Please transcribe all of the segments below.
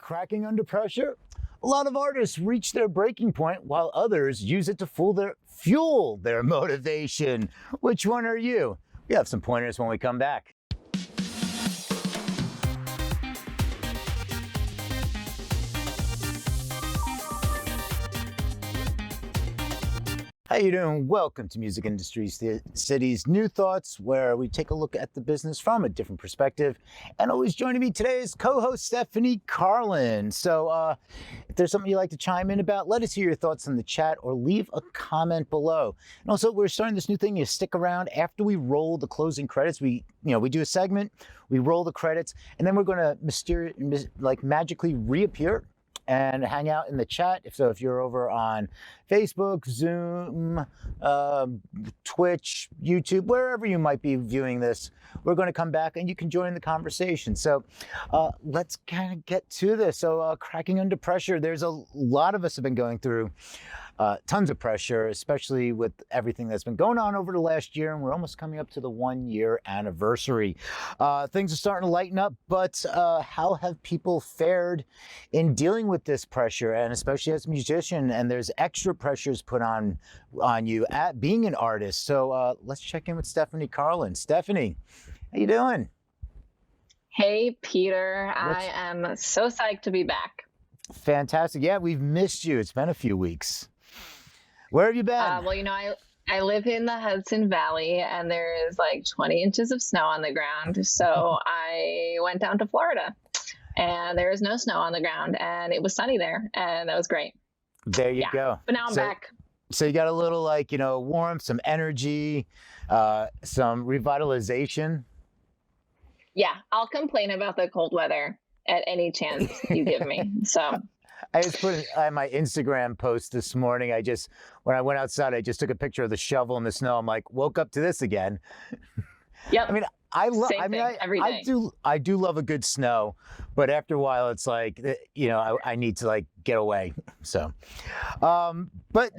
cracking under pressure? A lot of artists reach their breaking point while others use it to fuel their motivation. Which one are you? We have some pointers when we come back. How you doing? Welcome to Music Industry City's New Thoughts, where we take a look at the business from a different perspective. And always joining me today is co-host Stephanie Carlin. So if there's something you'd like to chime in about, let us hear your thoughts in the chat or leave a comment below. And also, we're starting this new thing. You stick around after we roll the closing credits. We do a segment, we roll the credits, and then we're going to magically reappear and hang out in the chat. If you're over on Facebook, Zoom, Twitch, YouTube, wherever you might be viewing this, we're going to come back and you can join the conversation. So let's kind of get to this. So cracking under pressure, there's a lot of us have been going through tons of pressure, especially with everything that's been going on over the last year, and we're almost coming up to the 1-year anniversary. Things are starting to lighten up, but how have people fared in dealing with this pressure, and especially as a musician, and there's extra pressures put on you at being an artist. So let's check in with Stephanie Carlin. Stephanie, how you doing? Hey, Peter. I am so psyched to be back. Fantastic. Yeah, we've missed you. It's been a few weeks. Where have you been? I live in the Hudson Valley, and there is like 20 inches of snow on the ground. So I went down to Florida, and there is no snow on the ground, and it was sunny there, and that was great. There you go. But now I'm back. So you got a little warmth, some energy, some revitalization. Yeah, I'll complain about the cold weather at any chance you give me. So I just put it on my Instagram post this morning. When I went outside, I just took a picture of the shovel in the snow. I'm like, woke up to this again. Yep. I mean, I do love a good snow, but after a while, it's like, I need to get away. So, but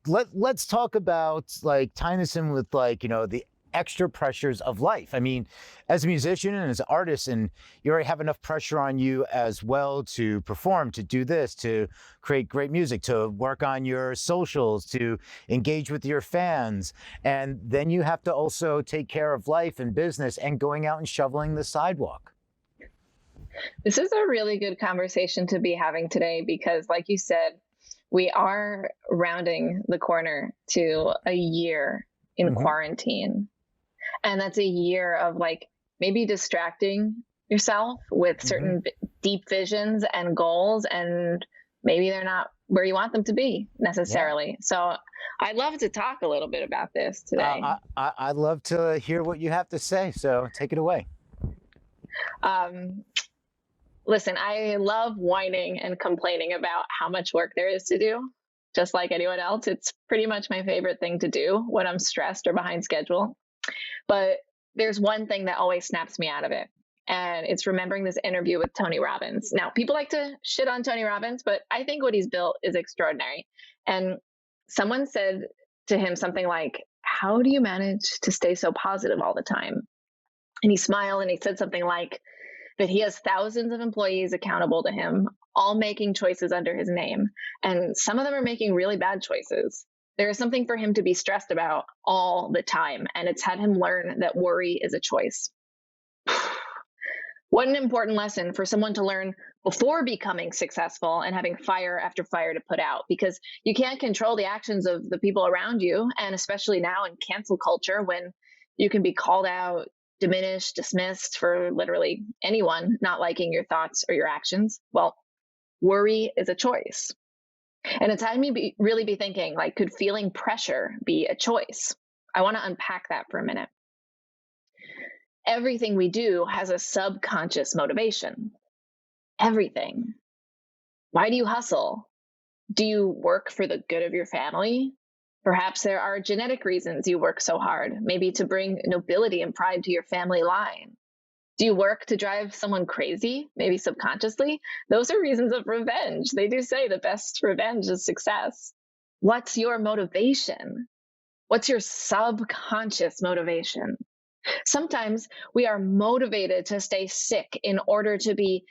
let's talk about tying this in with the extra pressures of life. I mean, as a musician and as an artist, and you already have enough pressure on you as well to perform, to do this, to create great music, to work on your socials, to engage with your fans. And then you have to also take care of life and business and going out and shoveling the sidewalk. This is a really good conversation to be having today because, like you said, we are rounding the corner to a year in quarantine. And that's a year of maybe distracting yourself with certain deep visions and goals, and maybe they're not where you want them to be necessarily. Yeah. So I'd love to talk a little bit about this today. I'd love to hear what you have to say. So take it away. Listen, I love whining and complaining about how much work there is to do. Just like anyone else, it's pretty much my favorite thing to do when I'm stressed or behind schedule. But there's one thing that always snaps me out of it, and it's remembering this interview with Tony Robbins. Now, people like to shit on Tony Robbins, but I think what he's built is extraordinary. And someone said to him something like, "How do you manage to stay so positive all the time?" And he smiled and he said something like that he has thousands of employees accountable to him, all making choices under his name. And some of them are making really bad choices. There is something for him to be stressed about all the time, and it's had him learn that worry is a choice. What an important lesson for someone to learn before becoming successful and having fire after fire to put out, because you can't control the actions of the people around you, and especially now in cancel culture when you can be called out, diminished, dismissed for literally anyone not liking your thoughts or your actions. Well, worry is a choice. And it's had me really be thinking, could feeling pressure be a choice? I want to unpack that for a minute. Everything we do has a subconscious motivation. Everything. Why do you hustle? Do you work for the good of your family? Perhaps there are genetic reasons you work so hard, maybe to bring nobility and pride to your family line. Do you work to drive someone crazy, maybe subconsciously? Those are reasons of revenge. They do say the best revenge is success. What's your motivation? What's your subconscious motivation? Sometimes we are motivated to stay sick in order to be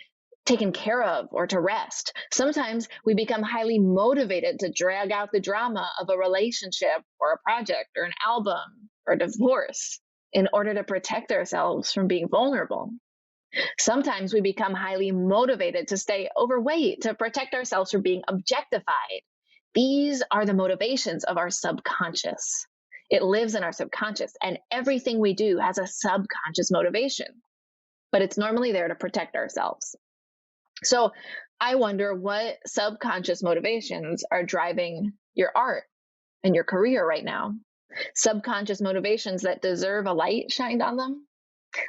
taken care of or to rest. Sometimes we become highly motivated to drag out the drama of a relationship or a project or an album or divorce in order to protect ourselves from being vulnerable. Sometimes we become highly motivated to stay overweight to protect ourselves from being objectified. These are the motivations of our subconscious. It lives in our subconscious, and everything we do has a subconscious motivation, but it's normally there to protect ourselves. So I wonder what subconscious motivations are driving your art and your career right now. Subconscious motivations that deserve a light shined on them.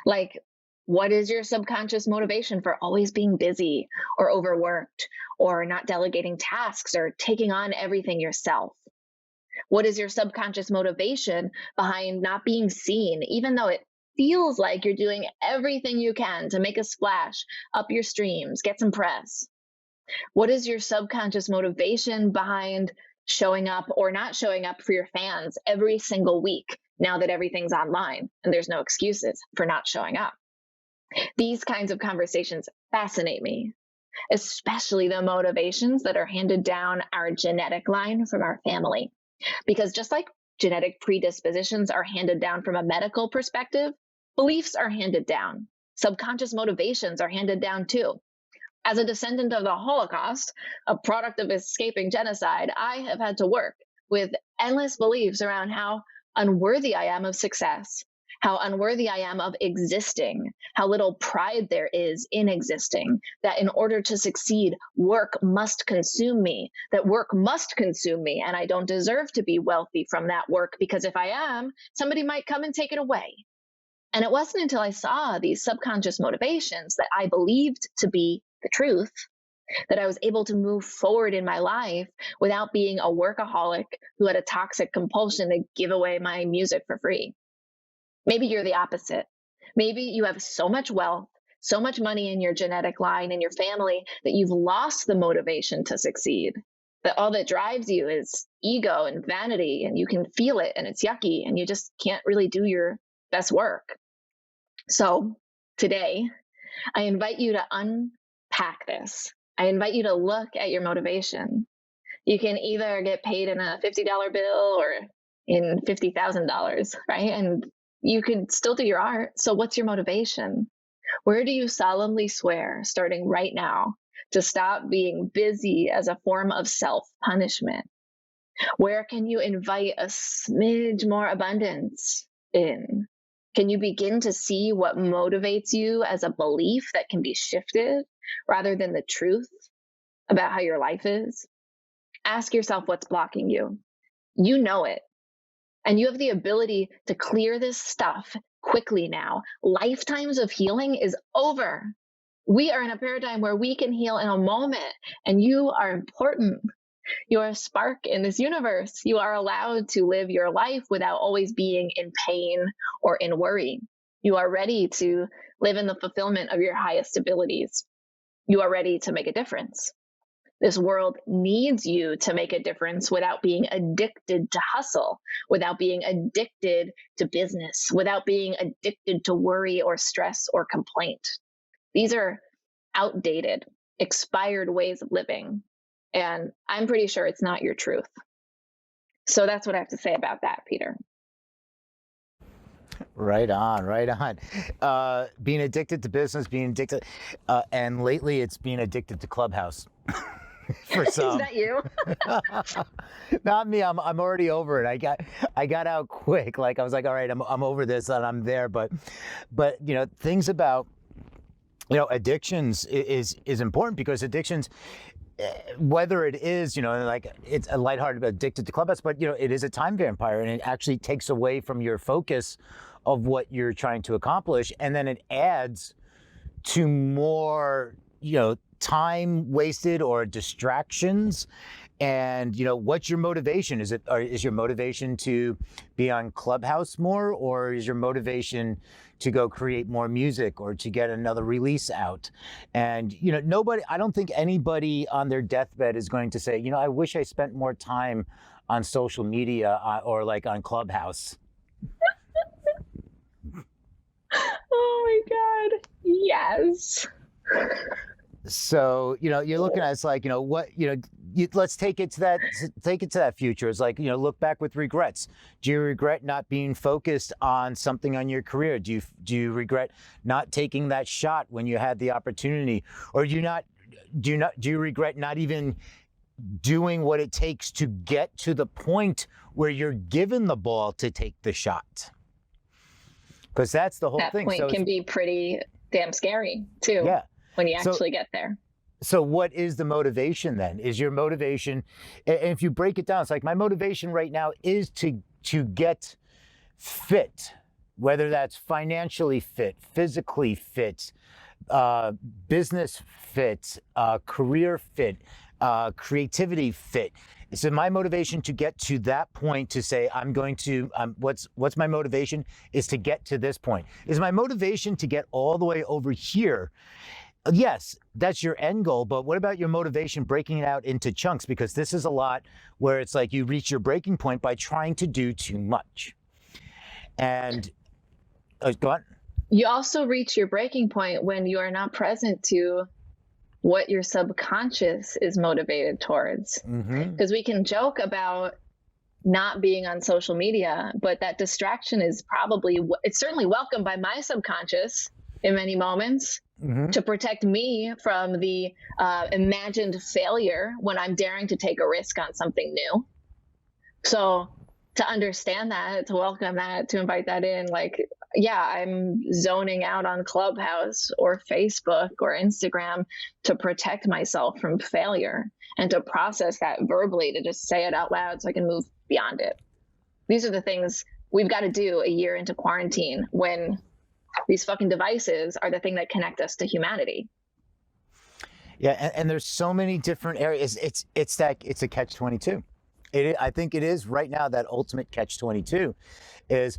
Like, what is your subconscious motivation for always being busy or overworked or not delegating tasks or taking on everything yourself? What is your subconscious motivation behind not being seen, even though it feels like you're doing everything you can to make a splash, up your streams, get some press? What is your subconscious motivation behind showing up or not showing up for your fans every single week now that everything's online and there's no excuses for not showing up? These kinds of conversations fascinate me, especially the motivations that are handed down our genetic line from our family. Because just like genetic predispositions are handed down from a medical perspective, beliefs are handed down. Subconscious motivations are handed down too. As a descendant of the Holocaust, a product of escaping genocide, I have had to work with endless beliefs around how unworthy I am of success, how unworthy I am of existing, how little pride there is in existing, that in order to succeed, work must consume me, and I don't deserve to be wealthy from that work because if I am, somebody might come and take it away. And it wasn't until I saw these subconscious motivations that I believed to be the truth that I was able to move forward in my life without being a workaholic who had a toxic compulsion to give away my music for free. Maybe you're the opposite. Maybe you have so much wealth, so much money in your genetic line and your family that you've lost the motivation to succeed. That all that drives you is ego and vanity, and you can feel it and it's yucky, and you just can't really do your best work. So today, I invite you to unpack this. I invite you to look at your motivation. You can either get paid in a $50 bill or in $50,000, right? And you could still do your art. So what's your motivation? Where do you solemnly swear, starting right now, to stop being busy as a form of self-punishment? Where can you invite a smidge more abundance in? Can you begin to see what motivates you as a belief that can be shifted rather than the truth about how your life is? Ask yourself what's blocking you. You know it. And you have the ability to clear this stuff quickly now. Lifetimes of healing is over. We are in a paradigm where we can heal in a moment, and you are important. You're a spark in this universe. You are allowed to live your life without always being in pain or in worry. You are ready to live in the fulfillment of your highest abilities. You are ready to make a difference. This world needs you to make a difference without being addicted to hustle, without being addicted to business, without being addicted to worry or stress or complaint. These are outdated, expired ways of living. And I'm pretty sure it's not your truth. So that's what I have to say about that, Peter. Right on, right on. Being addicted to business, being addicted, and lately it's being addicted to Clubhouse. For some. Is that you? Not me. I'm already over it. I got out quick. Like I was like, all right, I'm over this and I'm there. But you know, things about addictions is important because addictions, whether it is, like it's a lighthearted addicted to Clubhouse, but it is a time vampire, and it actually takes away from your focus of what you're trying to accomplish, and then it adds to more, time wasted or distractions. And what's your motivation? Is your motivation to be on Clubhouse more, or is your motivation to go create more music or to get another release out? And I don't think anybody on their deathbed is going to say, I wish I spent more time on social media or like on Clubhouse. Oh my God, yes. So, you're looking at, it's like, what, let's take it to that future. It's like, look back with regrets. Do you regret not being focused on something on your career? Do you regret not taking that shot when you had the opportunity? Or do you regret not even doing what it takes to get to the point where you're given the ball to take the shot? Because that's the whole That thing. point can be pretty damn scary too. Yeah. When you actually get there. So what is the motivation then? Is your motivation, and if you break it down, it's like my motivation right now is to get fit, whether that's financially fit, physically fit, business fit, career fit, creativity fit. So my motivation to get to that point, to say what's my motivation is to get to this point. Is my motivation to get all the way over here? Yes, that's your end goal, but what about your motivation breaking it out into chunks? Because this is a lot where it's like you reach your breaking point by trying to do too much. And go on. You also reach your breaking point when you are not present to what your subconscious is motivated towards. Because we can joke about not being on social media, but that distraction is it's certainly welcome by my subconscious in many moments. To protect me from the imagined failure when I'm daring to take a risk on something new. So to understand that, to welcome that, to invite that in, like, yeah, I'm zoning out on Clubhouse or Facebook or Instagram to protect myself from failure and to process that verbally, to just say it out loud so I can move beyond it. These are the things we've got to do a year into quarantine, when these fucking devices are the thing that connect us to humanity. Yeah, and there's so many different areas. It's a catch-22. I think it is right now, that ultimate catch-22 is,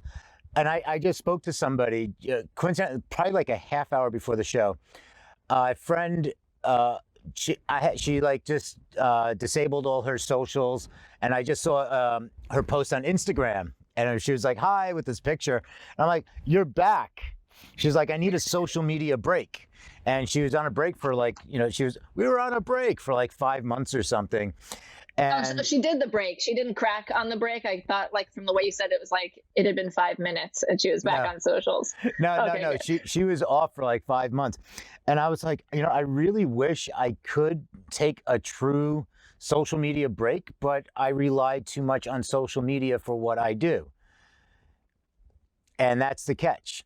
and I just spoke to somebody, coincidentally, probably like a half hour before the show. A friend, she like just disabled all her socials, and I just saw her post on Instagram, and she was like, "Hi," with this picture, and I'm like, "You're back." She's like, "I need a social media break." And she was on a break for like, we were on a break for like 5 months or something. And so she did the break. She didn't crack on the break. I thought, like, from the way you said it, was like it had been 5 minutes and she was back on socials. No. She was off for like 5 months. And I was like, I really wish I could take a true social media break, but I rely too much on social media for what I do. And that's the catch.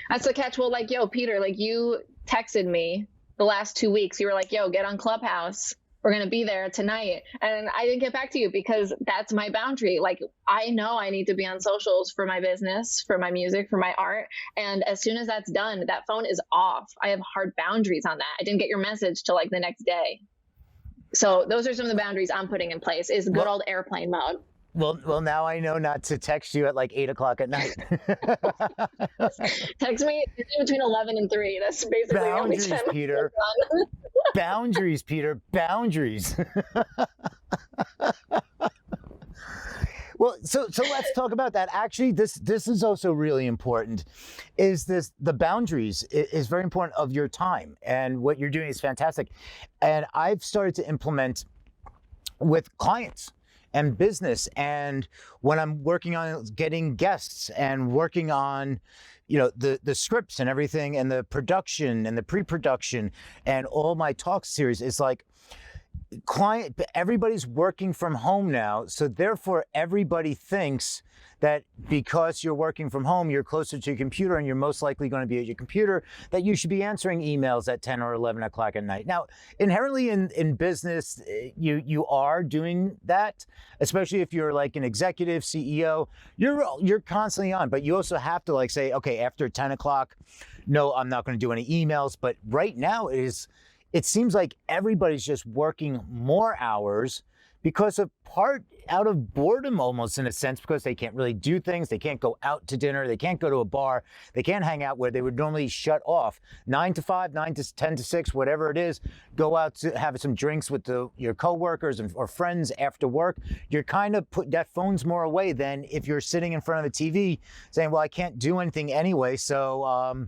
That's the catch. Well, like, yo, Peter, like, you texted me the last 2 weeks. You were like, yo, get on Clubhouse. We're going to be there tonight. And I didn't get back to you because that's my boundary. Like, I know I need to be on socials for my business, for my music, for my art. And as soon as that's done, that phone is off. I have hard boundaries on that. I didn't get your message till like the next day. So those are some of the boundaries I'm putting in place, is good old airplane mode. Well, now I know not to text you at like 8 o'clock at night. Text me between 11 and 3. That's basically boundaries, the only time. Peter. Boundaries, Peter. Boundaries. Well, so let's talk about that. Actually, this is also really important. The boundaries is very important of your time, and what you're doing is fantastic. And I've started to implement with clients and business, and when I'm working on getting guests and working on the scripts and everything, and the production and the pre-production and all my talk series, is like, everybody's working from home now, so therefore everybody thinks that because you're working from home, you're closer to your computer, and you're most likely going to be at your computer, that you should be answering emails at 10 or 11 o'clock at night. Now, inherently in business, you are doing that, especially if you're like an executive CEO, you're constantly on, but you also have to like say, okay, after 10 o'clock, no, I'm not going to do any emails. But right now it seems like everybody's just working more hours because of out of boredom, almost, in a sense, because they can't really do things. They can't go out to dinner. They can't go to a bar. They can't hang out where they would normally shut off 9 to 5, 9 to 10 to 6, whatever it is. Go out to have some drinks with your coworkers or friends after work. You're kind of that phone's more away than if you're sitting in front of a TV saying, well, I can't do anything anyway, so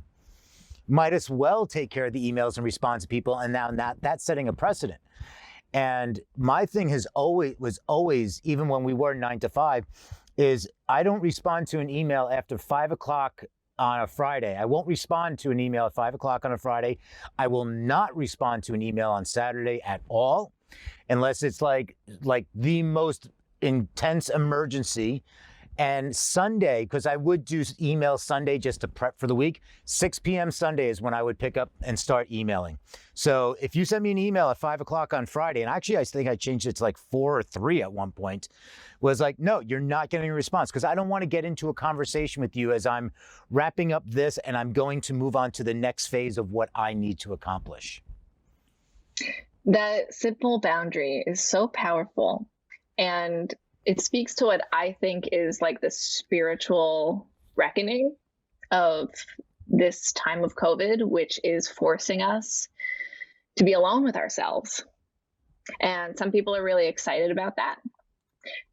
might as well take care of the emails and respond to people. And now that's setting a precedent. And my thing was always, even when we were 9 to 5, is I don't respond to an email after 5 o'clock on a Friday. I won't respond to an email at 5 o'clock on a Friday. I will not respond to an email on Saturday at all, unless it's like the most intense emergency. And Sunday, because I would do email Sunday just to prep for the week, 6 p.m. Sunday is when I would pick up and start emailing. So if you send me an email at 5 o'clock on Friday, and actually I think I changed it to like 4 or 3 at one point, was like, no, you're not getting a response, because I don't want to get into a conversation with you as I'm wrapping up this and I'm going to move on to the next phase of what I need to accomplish. That simple boundary is so powerful. And it speaks to what I think is like the spiritual reckoning of this time of COVID, which is forcing us to be alone with ourselves. And some people are really excited about that.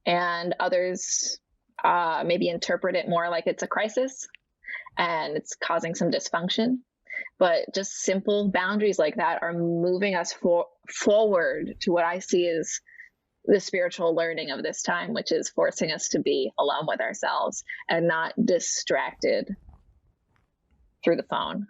And others maybe interpret it more like it's a crisis and it's causing some dysfunction. But just simple boundaries like that are moving us forward to what I see as the spiritual learning of this time, which is forcing us to be alone with ourselves and not distracted through the phone.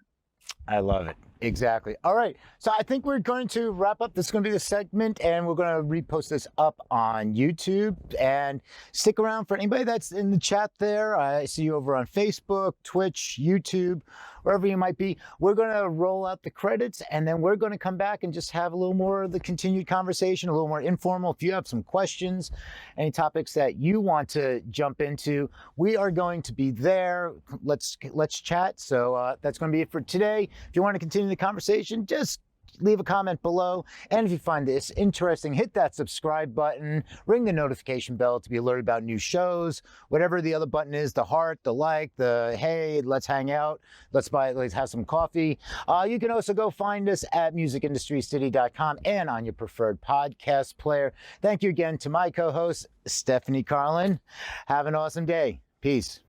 I love it. Exactly. All right. So I think we're going to wrap up. This is going to be the segment, and we're going to repost this up on YouTube. And stick around for anybody that's in the chat there. I see you over on Facebook, Twitch, YouTube, wherever you might be. We're going to roll out the credits, and then we're going to come back and just have a little more of the continued conversation, a little more informal. If you have some questions, any topics that you want to jump into, we are going to be there. Let's chat. So that's going to be it for today. If you want to continue the conversation, just leave a comment below. And if you find this interesting, hit that subscribe button, ring the notification bell to be alerted about new shows, whatever the other button is, the heart, the like, the hey, let's hang out, let's have some coffee. You can also go find us at musicindustriescity.com and on your preferred podcast player. Thank you again to my co-host, Stephanie Carlin. Have an awesome day. Peace.